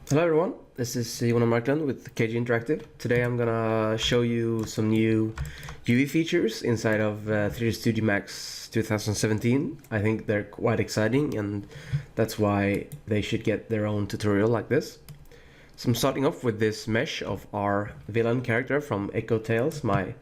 Hello everyone, this is Jonas Markland with KG Interactive. Today I'm gonna show you some new UV features inside of 3D Studio Max 2017. I think they're quite exciting and that's why they should get their own tutorial like this. So I'm starting off with this mesh of our villain character from Echo Tales, my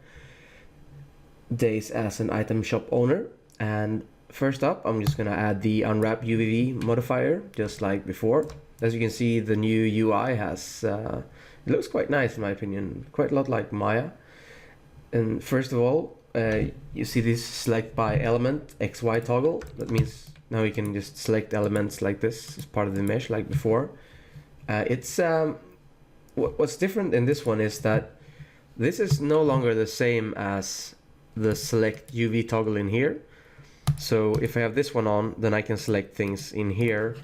days as an item shop owner. And first up, I'm just gonna add the unwrap UVV modifier, just like before. As you can see, the new UI has, it looks quite nice in my opinion, quite a lot like Maya. And first of all, you see this select by element XY toggle. That means now you can just select elements like this as part of the mesh like before. What's different in this one is that this is no longer the same as the select UV toggle in here. So if I have this one on, then I can select things in here.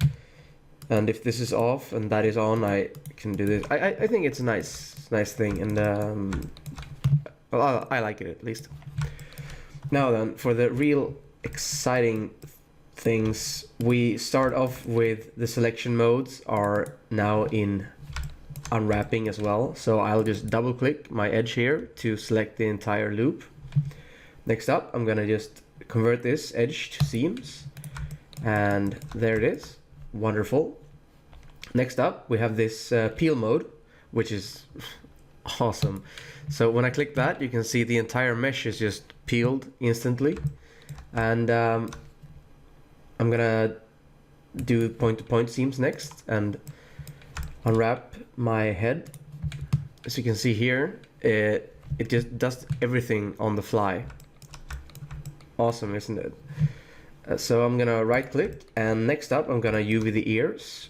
And if this is off and that is on, I can do this. I think it's a nice thing, and well, I like it at least. Now then, for the real exciting things, we start off with the selection modes are now in unwrapping as well. So I'll just double click my edge here to select the entire loop. Next up, I'm gonna just convert this edge to seams, and there it is. Wonderful. Next up, we have this peel mode, which is awesome. So when I click that, you can see the entire mesh is just peeled instantly. And I'm gonna do point-to-point seams next and unwrap my head. As you can see here, it just does everything on the fly. Awesome, isn't it? So I'm gonna right click, and next up I'm gonna UV the ears,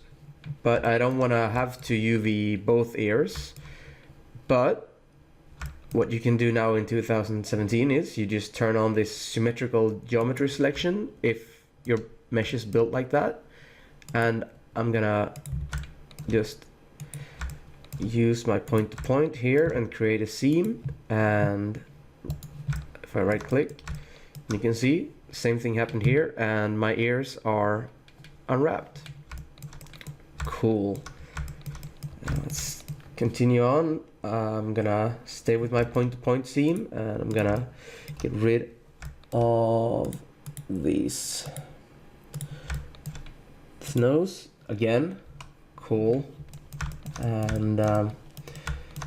but I don't wanna have to UV both ears. But what you can do now in 2017 is you just turn on this symmetrical geometry selection if your mesh is built like that. And I'm gonna just use my point to point here and create a seam, and if I right click, you can see same thing happened here, and my ears are unwrapped. Cool. Let's continue on. I'm gonna stay with my point-to-point seam, and I'm gonna get rid of these nose again. Cool. And to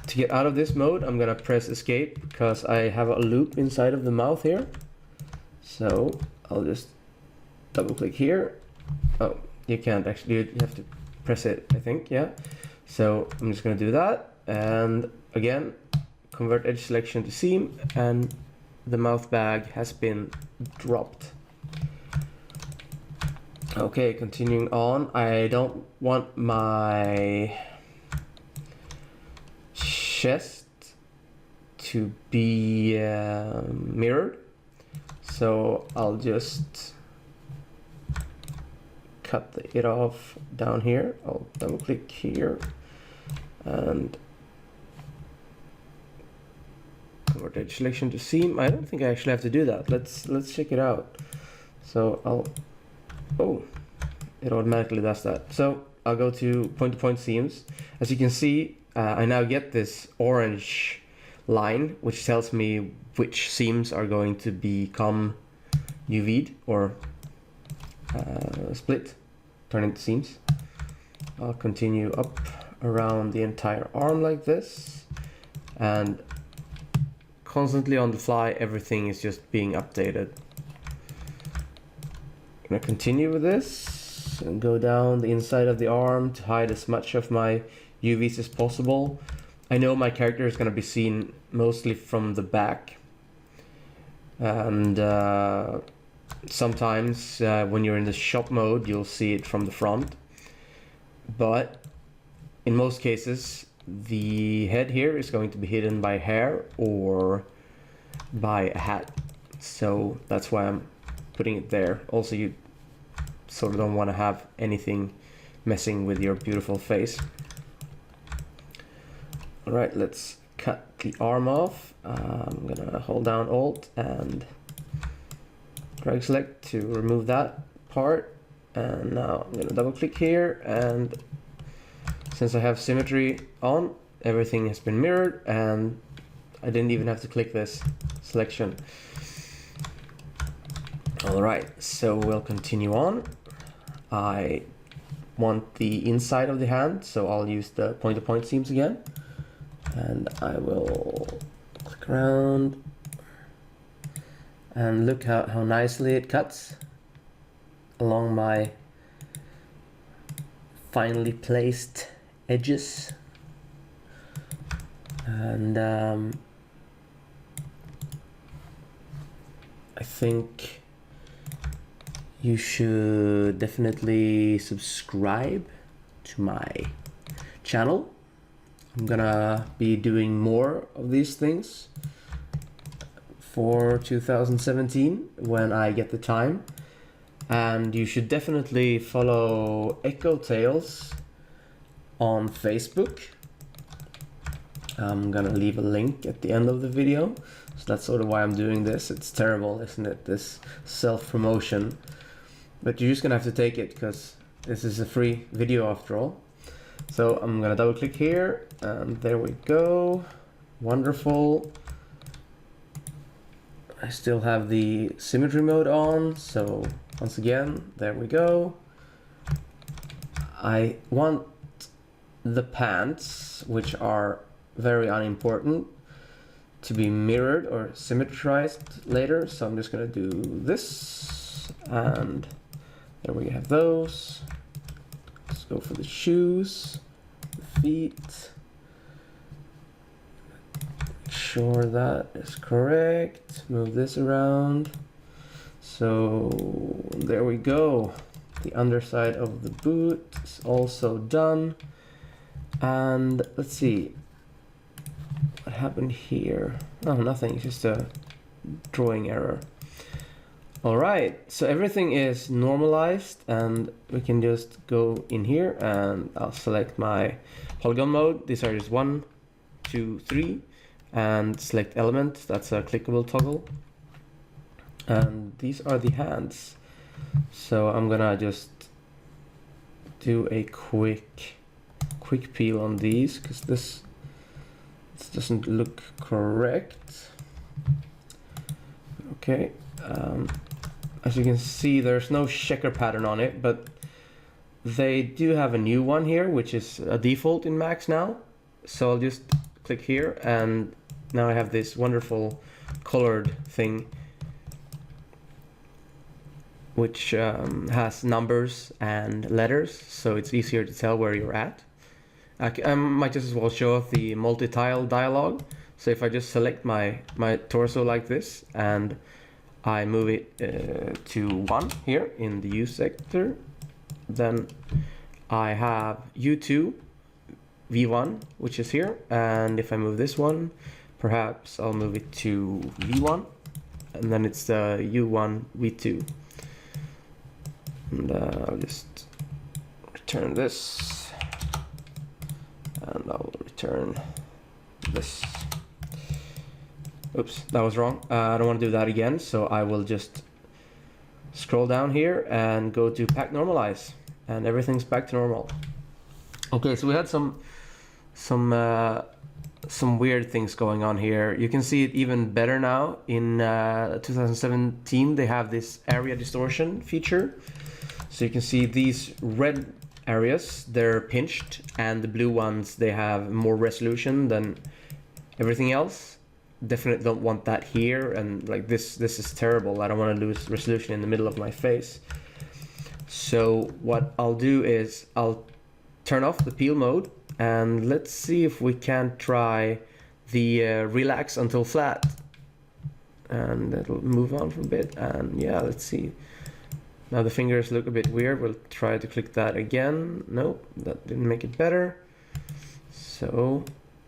get out of this mode, I'm gonna press escape because I have a loop inside of the mouth here. So I'll just double click here. Oh, you can't actually, you have to press it, I think, yeah. So I'm just gonna do that, and again, convert edge selection to seam, and the mouth bag has been dropped. Okay, continuing on, I don't want my chest to be mirrored. So I'll just cut it off down here. I'll double click here and convert edge selection to seam. I don't think I actually have to do that. Let's check it out. So it automatically does that. So I'll go to point-to-point seams. As you can see, I now get this orange line, which tells me which seams are going to become UV'd or split, turn into seams. I'll continue up around the entire arm like this, and constantly on the fly, everything is just being updated. I'm gonna continue with this and go down the inside of the arm to hide as much of my UVs as possible. I know my character is going to be seen mostly from the back, and sometimes when you're in the shop mode you'll see it from the front, but in most cases the head here is going to be hidden by hair or by a hat, so that's why I'm putting it there. Also, you sort of don't want to have anything messing with your beautiful face. Alright, let's cut the arm off. I'm gonna hold down Alt and drag select to remove that part. And now I'm gonna double click here and since I have symmetry on, everything has been mirrored, and I didn't even have to click this selection. All right, so we'll continue on. I want the inside of the hand, so I'll use the point-to-point seams again, and I will click around, and look how nicely it cuts along my finely placed edges. And I think you should definitely subscribe to my channel. I'm gonna be doing more of these things for 2017 when I get the time. And you should definitely follow Echo Tales on Facebook. I'm gonna leave a link at the end of the video. So that's sort of why I'm doing this. It's terrible, isn't it? This self-promotion. But you're just gonna have to take it because this is a free video after all. So I'm gonna double click here, and there we go. Wonderful. I still have the symmetry mode on, so once again, there we go. I want the pants, which are very unimportant, to be mirrored or symmetrized later, so I'm just gonna do this, and there we have those. Let's go for the shoes, the feet. Make sure that is correct. Move this around. So there we go. The underside of the boot is also done. And let's see. What happened here? Oh, nothing, it's just a drawing error. All right, so everything is normalized, and we can just go in here, and I'll select my polygon mode. These are just 1, 2, 3, and select element. That's a clickable toggle. And these are the hands. So I'm gonna just do a quick peel on these because this doesn't look correct. Okay, as you can see, there's no checker pattern on it, but they do have a new one here, which is a default in Max now. So I'll just click here, and now I have this wonderful colored thing, which has numbers and letters, so it's easier to tell where you're at. I might just as well show off the multi-tile dialog. So if I just select my torso like this, and I move it to 1 here in the U sector, then I have U2, V1, which is here, and if I move this one, perhaps I'll move it to V1, and then it's the U1, V2. And I'll just return this, and I'll return this. Oops, that was wrong. I don't want to do that again, so I will just scroll down here and go to pack normalize, and everything's back to normal. Okay, so we had some weird things going on here. You can see it even better now. In 2017, they have this area distortion feature. So you can see these red areas, they're pinched, and the blue ones, they have more resolution than everything else. Definitely don't want that here, and like this is terrible. I don't want to lose resolution in the middle of my face. So what I'll do is I'll turn off the peel mode, and let's see if we can try the relax until flat, and it'll move on for a bit. And yeah, let's see. Now the fingers look a bit weird. We'll try to click that again. Nope, that didn't make it better. So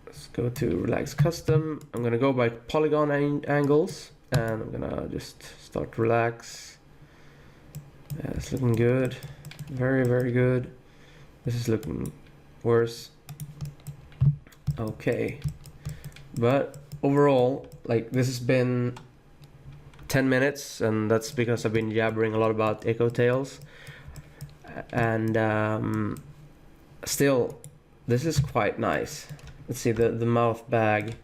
let's go to relax custom. I'm gonna go by polygon angles, and I'm gonna just start relax. Yeah, it's looking good. Very, very good. This is looking worse. Okay, but overall, like, this has been 10 minutes, and that's because I've been jabbering a lot about Echo Tales, and still this is quite nice. Let's see, the mouth bag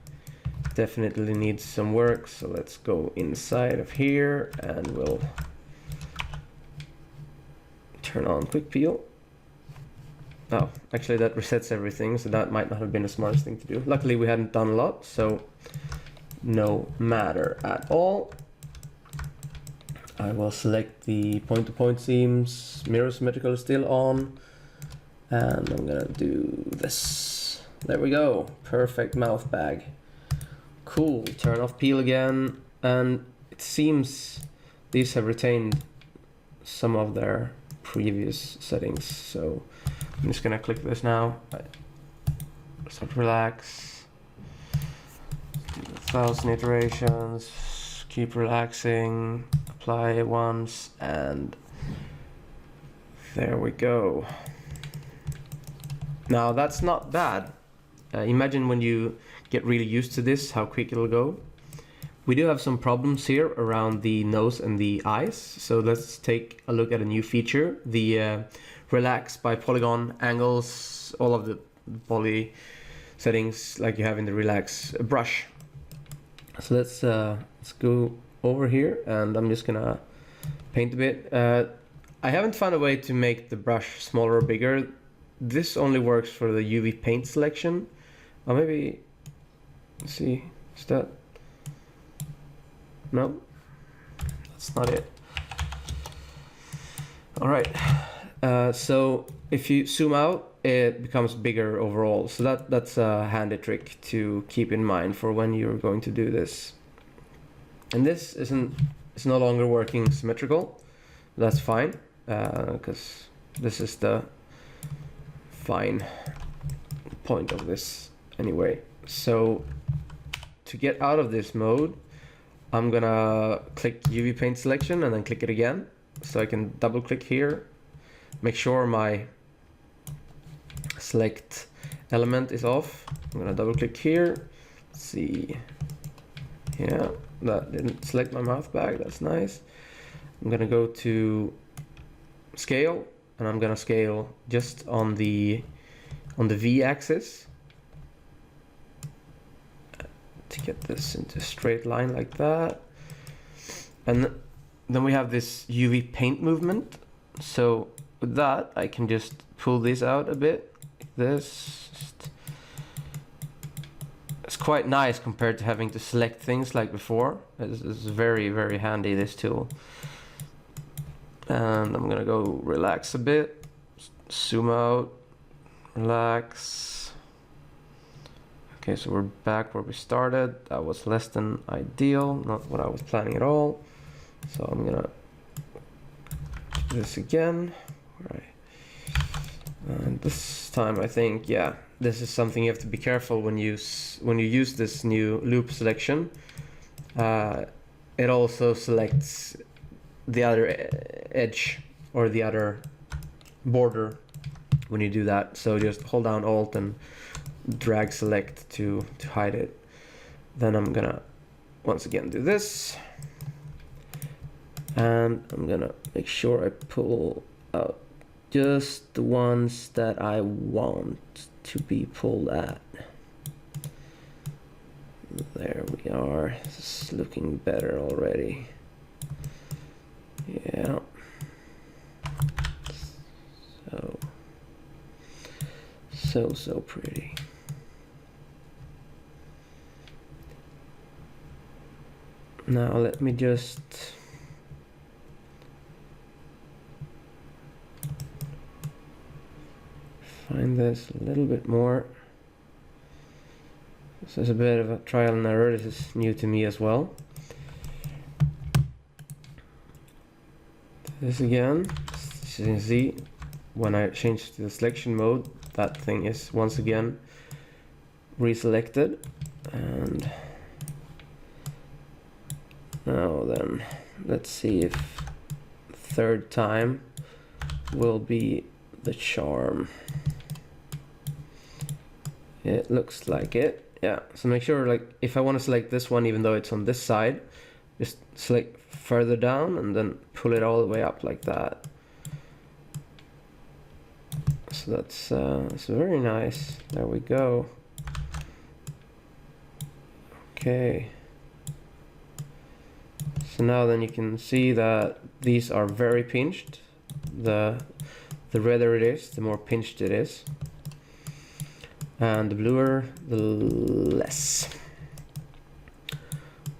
definitely needs some work, so let's go inside of here and we'll turn on quick peel. Oh, actually that resets everything, so that might not have been the smartest thing to do. Luckily we hadn't done a lot, so no matter at all. I will select the point-to-point seams, mirror symmetrical is still on, and I'm gonna do this. There we go, perfect mouth bag. Cool, turn off peel again, and it seems these have retained some of their previous settings, so I'm just gonna click this now. Start to relax, do 1,000 iterations, keep relaxing, apply once, and there we go. Now that's not bad. Imagine when you get really used to this, how quick it'll go. We do have some problems here around the nose and the eyes, so let's take a look at a new feature, the relax by polygon angles, all of the poly settings like you have in the relax brush. So let's go over here, and I'm just gonna paint a bit. I haven't found a way to make the brush smaller or bigger. This only works for the UV paint selection. Or maybe, let's see, is that? No, that's not it. All right, so if you zoom out, it becomes bigger overall. So that's a handy trick to keep in mind for when you're going to do this. And this it's no longer working symmetrical. That's fine, because this is the fine point of this anyway. So to get out of this mode, I'm gonna click UV paint selection and then click it again. So I can double click here, make sure my select element is off. I'm gonna double click here, see, yeah, that didn't select my mouth bag, that's nice. I'm gonna go to scale, and I'm gonna scale just on the V axis to get this into a straight line like that. And then we have this UV paint movement. So with that, I can just pull this out a bit. This it's quite nice compared to having to select things like before. It's very, very handy, this tool. And I'm gonna go relax a bit, zoom out, relax. Okay, so we're back where we started. That was less than ideal, not what I was planning at all. So I'm gonna do this again. Right. And this time I think, yeah, this is something you have to be careful when you use this new loop selection. It also selects the other edge or the other border when you do that. So just hold down Alt and drag select to hide it. Then I'm gonna once again do this, and I'm gonna make sure I pull out just the ones that I want to be pulled at. There we are. This is looking better already. Yeah. So pretty. Now let me just find this a little bit more. This is a bit of a trial and error. This is new to me as well. This again, as you can see, when I change to the selection mode, that thing is once again reselected. And now then, let's see if third time will be the charm. It looks like it, yeah. So make sure, like, if I want to select this one, even though it's on this side, just select further down and then pull it all the way up like that. So that's very nice. There we go. Okay. So now then you can see that these are very pinched. The redder it is, the more pinched it is. And the bluer, the less.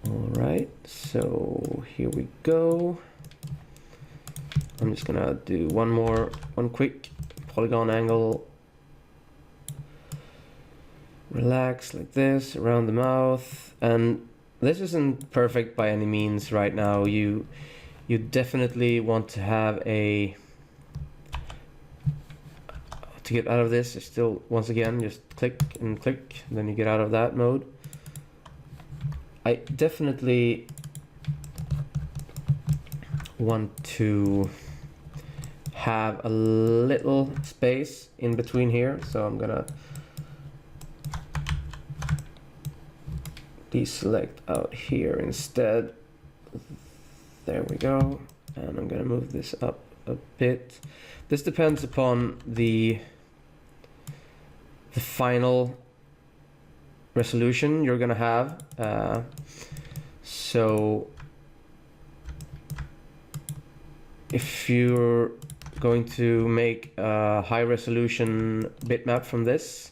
Alright, so here we go. I'm just gonna do one quick polygon angle. Relax like this around the mouth. And this isn't perfect by any means right now. You definitely want to have a... To get out of this, it's still, once again, just click and click, and then you get out of that mode. I definitely want to have a little space in between here, so I'm gonna deselect out here instead. There we go, and I'm gonna move this up a bit. This depends upon the final resolution you're gonna have. So if you're going to make a high resolution bitmap from this,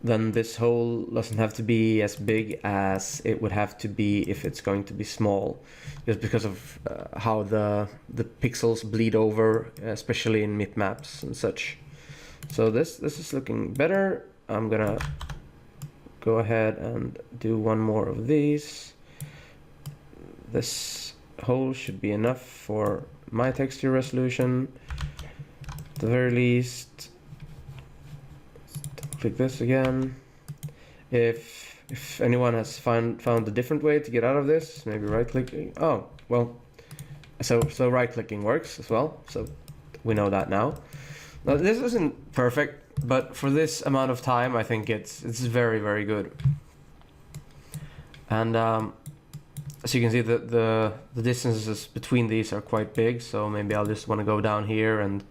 then this hole doesn't have to be as big as it would have to be if it's going to be small, just because of how the pixels bleed over, especially in bitmaps and such. So this is looking better. I'm gonna go ahead and do one more of these. This hole should be enough for my texture resolution, at the very least. Click this again. If anyone has found a different way to get out of this, maybe right clicking. Oh, well, so right clicking works as well. So we know that now. Now this isn't perfect, but for this amount of time, I think it's very, very good. And as you can see, the distances between these are quite big. So maybe I'll just want to go down here and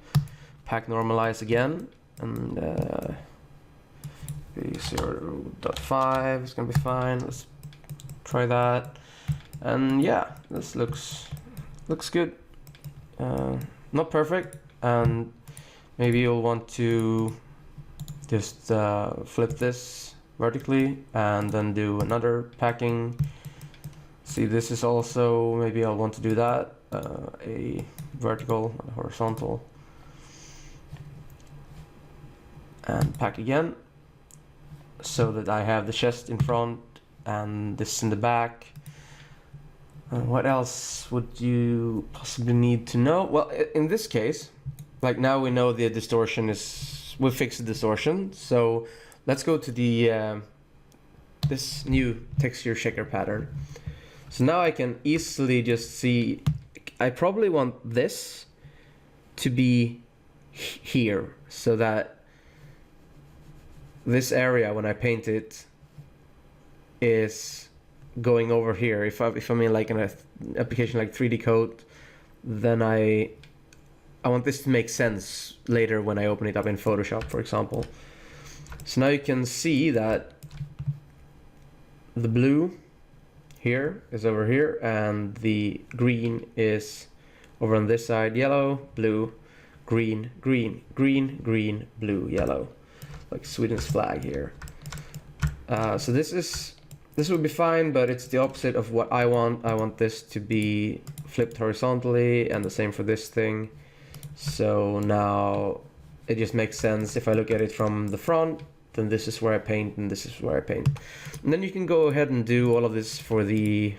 pack normalize again, and 0.5 is gonna be fine. Let's try that, and yeah, this looks good. Not perfect, and maybe you'll want to just flip this vertically and then do another packing. See, this is also, maybe I'll want to do that, a vertical, a horizontal, and pack again, so that I have the chest in front and this in the back. What else would you possibly need to know? Well, in this case, like now we know the distortion is, we've fixed the distortion. So let's go to the this new texture checker pattern. So now I can easily just see, I probably want this to be here, so that this area, when I paint it, is going over here. If I'm in like an application like 3D Code, then I want this to make sense later when I open it up in Photoshop, for example. So now you can see that the blue here is over here, and the green is over on this side. Yellow, blue, green, green, green, green, blue, yellow, like Sweden's flag here. So this would be fine, but it's the opposite of what I want. I want this to be flipped horizontally, and the same for this thing. So now it just makes sense. If I look at it from the front, then this is where I paint, and this is where I paint. And then you can go ahead and do all of this for the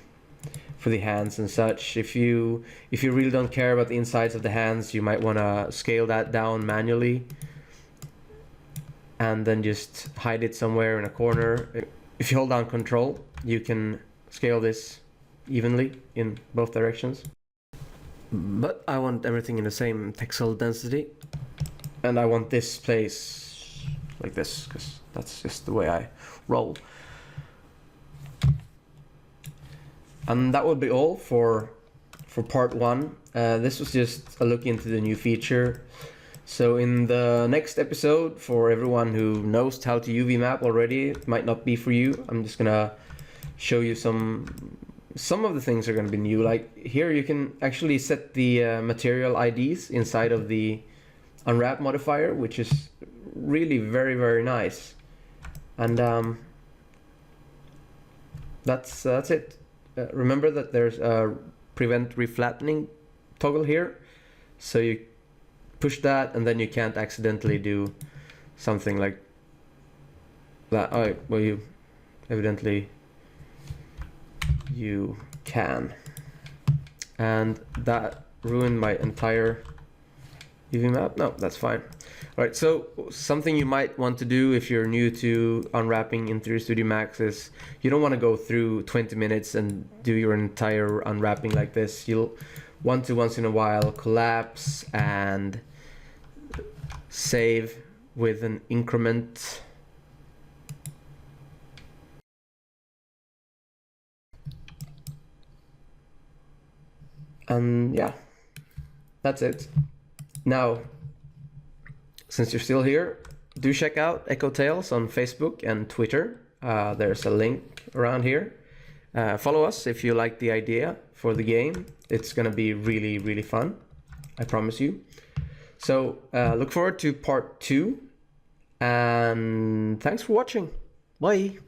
hands and such. If you really don't care about the insides of the hands, you might want to scale that down manually, and then just hide it somewhere in a corner. If you hold down Control, you can scale this evenly in both directions. But I want everything in the same pixel density, and I want this place like this, because that's just the way I roll. And that would be all for part one. This was just a look into the new feature. So in the next episode, for everyone who knows how to UV map already, it might not be for you. I'm just gonna show you some of the things are gonna be new. Like here, you can actually set the material IDs inside of the unwrap modifier, which is really very, very nice. And that's it. Remember that there's a prevent reflattening toggle here, so you push that and then you can't accidentally do something like that. Oh, well, you evidently you can, and that ruined my entire UV map. No, that's fine. All right, so something you might want to do if you're new to unwrapping in 3D Studio Max is you don't want to go through 20 minutes and do your entire unwrapping like this. You'll want to once in a while collapse and save with an increment. And yeah, that's it. Now, since you're still here, do check out Echo Tales on Facebook and Twitter. There's a link around here. Follow us if you like the idea for the game. It's gonna be really, really fun. I promise you. So look forward to part 2. And thanks for watching. Bye.